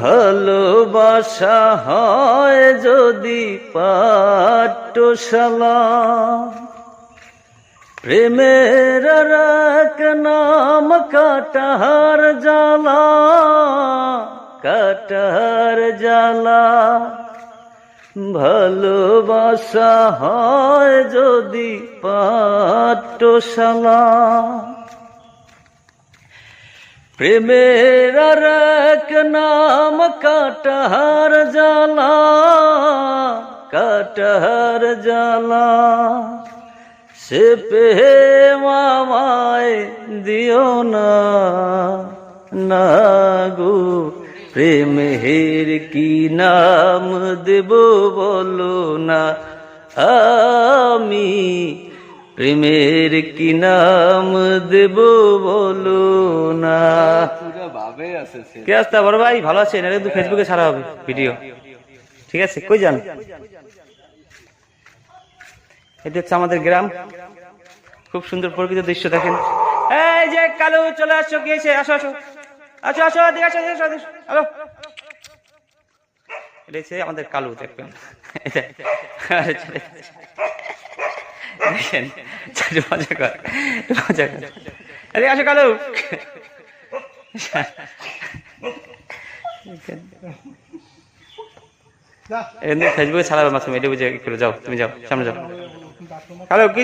ভালোবাসা হয় যদি পাঠশালা, প্রেমের এক নাম কাটার জ্বালা, কাটার জ্বালা। ভালোবাসা হয় যদি পাঠশালা, প্রেমের এক নাম কাটার জ্বালা, কাটার জ্বালা। সে প্রেম আমায় দিও না, না গো, প্রেমের কি নাম দেব বলো না, আমি প্রেমের কি নাম দেব বলো না। কে আসতে বড় ভাই, ভালো আছেন? এটা কিন্তু ফেসবুকে ছাড়া হবে ভিডিও, ঠিক আছে? কই যান? এটা হচ্ছে আমাদের গ্রাম, খুব সুন্দর প্রকৃত দৃশ্য দেখেন। এই যে কালু চলে আসছো, কি হয়েছে? আসো আসো আসো আসো, এদিকে আসো, আসো আসো। এটা হচ্ছে আমাদের কালু, দেখবেন দেখেন, মজা কর, মজা কর। এদিকে আসো কালু। ফেসবুকে ছাড়াবে মাসুম, এটা বুঝে করে যাও, তুমি যাও, সামনে যাও। হ্যালো, কি কি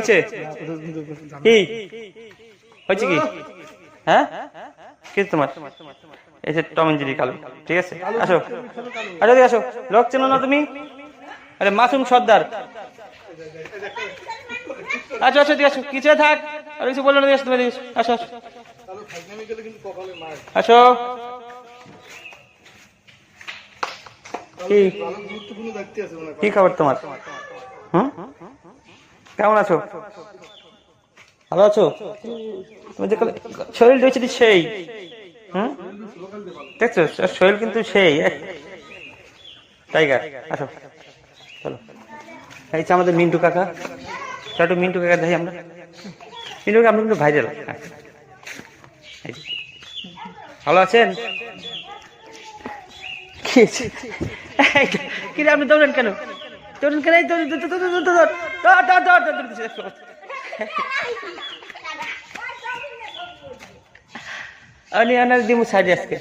হয়েছে? কি হ্যাঁ, কি তোমার? এই যে টম এন্ড জেরি কালু, ঠিক আছে? আসো আসো, আসো। লোক চেনো না তুমি? আরে মাসুম সর্দার। আচ্ছা আচ্ছা, ঠিক আছে, কিছু থাক, আর কিছু বললো না। তুমি আসো আসো আসো। কি খবর তোমার? কেমন আছো? ভালো আছো? তুমি শরীর রয়েছে সেই, দেখছো শরীর কিন্তু সেই টাইগার। আসো চলো। এই যে আমাদের মিন্টু কাকা, একটু মিন্টু কাকা দেখি আমরা। মিন্টু কাকা, আপনি কিন্তু ভাইরাল। ভালো আছেন? কি রে, আপনি দৌড়েন কেন? দৌড়েন কেন? আমি আনার দিমু সাইডে আজকে।